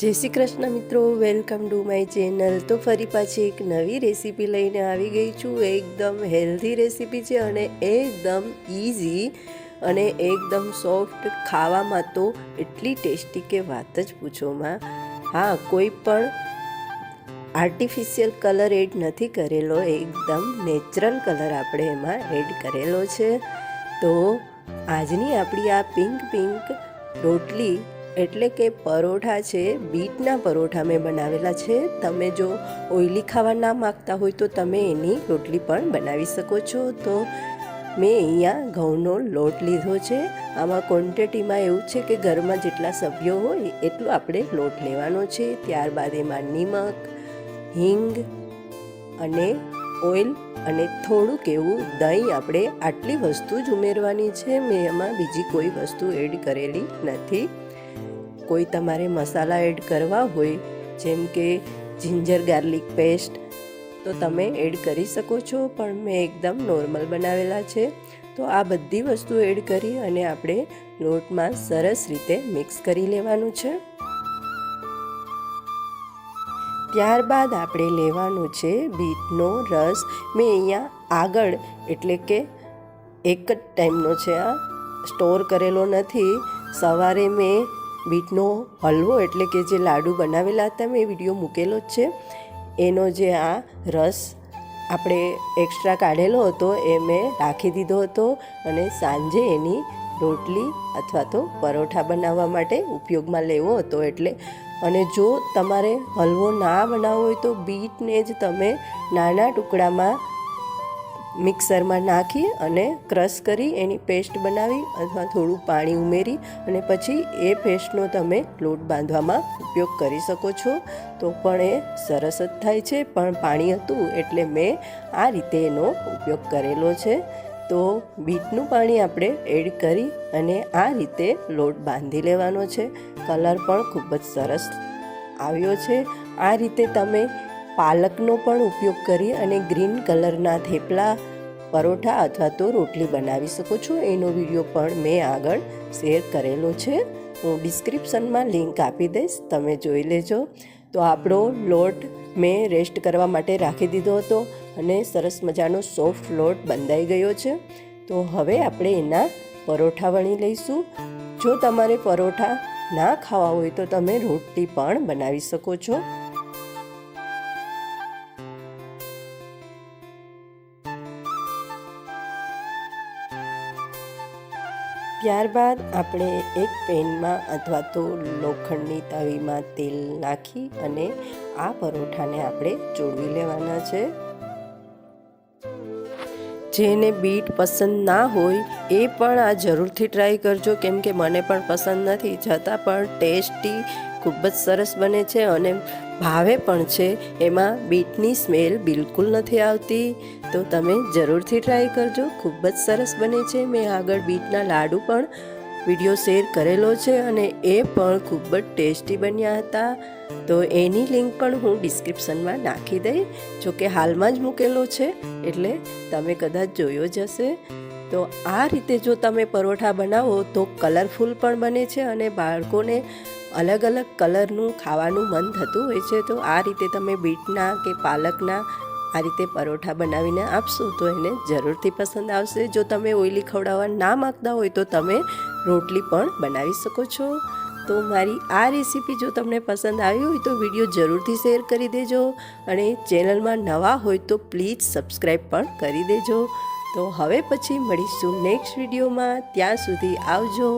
જય શ્રી કૃષ્ણ મિત્રો, welcome to my channel. તો ફરી પાછી એક નવી રેસીપી લઈને આવી ગઈ છું। એકદમ હેલ્ધી રેસીપી છે અને એકદમ ઇઝી અને એકદમ સોફ્ટ, ખાવામાં તો એટલી ટેસ્ટી કે વાત જ પૂછોમાં। હા, કોઈ પણ આર્ટિફિશિયલ કલર એડ નથી કરેલો, એકદમ નેચરલ કલર આપણે એમાં એડ કરેલો છે। તો આજની આપણી આ પિંક રોટલી એટલે કે પરોઠા છે, બીટના પરોઠા મેં બનાવેલા છે। તમે જો ઓઈલી ખાવા ના માગતા હોય તો તમે એની રોટલી પણ બનાવી શકો છો। તો મેં અહીંયા ઘઉંનો લોટ લીધો છે। આમાં ક્વોન્ટિટીમાં એવું છે કે ઘરમાં જેટલા સભ્યો હોય એટલો આપણે લોટ લેવાનો છે। ત્યારબાદ એમાં નિમક, હિંગ અને ઓઇલ અને થોડુંક એવું દહીં, આપણે આટલી વસ્તુ જ ઉમેરવાની છે। મેં એમાં બીજી કોઈ વસ્તુ એડ કરેલી નથી। કોઈ તમારે મસાલા એડ કરવા હોય, જેમ કે જિંજર ગાર્લિક પેસ્ટ, તો તમે એડ કરી શકો છો, પણ મેં એકદમ નોર્મલ બનાવેલા છે। તો આ બધી વસ્તુ એડ કરી અને આપણે લોટમાં સરસ રીતે મિક્સ કરી લેવાનું છે। ત્યારબાદ આપણે લેવાનું છે બીટનો રસ। મેં અહીંયા આગળ એટલે કે એક જ ટાઈમનો છે, આ સ્ટોર કરેલો નથી। સવારે મેં બીટનો હલવો એટલે કે જે લાડુ બનાવેલા હતા, મેં વિડીયો મૂકેલો જ છે। એનો જે આ રસ આપણે એક્સ્ટ્રા કાઢેલો હતો એ મેં રાખી દીધો હતો અને સાંજે એની રોટલી અથવા તો પરોઠા બનાવવા માટે ઉપયોગમાં લેવો હતો એટલે। અને જો તમારે હલવો ના બનાવવો હોય તો બીટને જ તમે નાના ટુકડામાં મિક્સરમાં નાખી અને ક્રશ કરી એની પેસ્ટ બનાવી અથવા થોડું પાણી ઉમેરી અને પછી એ પેસ્ટનો તમે લોટ બાંધવામાં ઉપયોગ કરી શકો છો, તો પણ એ સરસ જ થાય છે। પણ પાણી હતું એટલે મેં આ રીતે એનો ઉપયોગ કરેલો છે। તો બીટનું પાણી આપણે એડ કરી અને આ રીતે લોટ બાંધી લેવાનો છે। કલર પણ ખૂબ જ સરસ આવ્યો છે। આ રીતે તમે પાલકનો પણ ઉપયોગ કરી અને ગ્રીન કલરના થેપલા, પરોઠા અથવા તો રોટલી બનાવી શકો છો। એનો વિડીયો પણ મેં આગળ શેર કરેલો છે, હું ડિસ્ક્રિપ્શનમાં લિંક આપી દઈશ, તમે જોઈ લેજો। તો આપણો લોટ મેં રેસ્ટ કરવા માટે રાખી દીધો હતો અને સરસ મજાનો સોફ્ટ લોટ બંધાઈ ગયો છે। તો હવે આપણે એના પરોઠા વણી લઈશું। જો તમારે પરોઠા ના ખાવા હોય તો તમે રોટલી પણ બનાવી શકો છો। ત્યારબાદ આપણે એક પેનમાં અથવા તો લોખંડની તવીમાં તેલ નાખી અને આ પરોઠાને આપણે ચોળવી લેવાના છે। જેને બીટ પસંદ ના હોય એ પણ આ જરૂરથી ટ્રાય કરજો, કેમ કે મને પણ પસંદ નથી, છતાં પણ ટેસ્ટી ખૂબ જ સરસ બને છે અને ભાવે પણ છે। એમાં બીટની સ્મેલ બિલકુલ નથી આવતી, તો તમે જરૂરથી ટ્રાય કરજો, ખૂબ જ સરસ બને છે। મેં આગળ બીટના લાડુ પણ વિડીયો શેર કરેલો છે અને એ પણ ખૂબ જ ટેસ્ટી બન્યા હતા। તો એની લિંક પણ હું ડિસ્ક્રિપ્શનમાં નાખી દઈ, જોકે હાલમાં જ મૂકેલો છે એટલે તમે કદાચ જોયો જ હશે। તો આ રીતે જો તમે પરોઠા બનાવો તો કલરફુલ પણ બને છે અને બાળકોને અલગ અલગ કલરનું ખાવાનું મન થતું હોય છે। તો આ રીતે તમે બીટના કે પાલકના આ રીતે પરોઠા બનાવીને આપશો તો એને જરૂરથી પસંદ આવશે। જો તમે ઓઈલી ખવડાવવા ના માગતા હોય તો તમે રોટલી પણ બનાવી શકો છો। તો મારી આ રેસીપી જો તમને પસંદ આવી હોય તો વિડીયો જરૂરથી શેર કરી દેજો અને ચેનલમાં નવા હોય તો પ્લીઝ સબસ્ક્રાઈબ પણ કરી દેજો। તો હવે પછી મળીશું નેક્સ્ટ વિડીયોમાં, ત્યાં સુધી આવજો।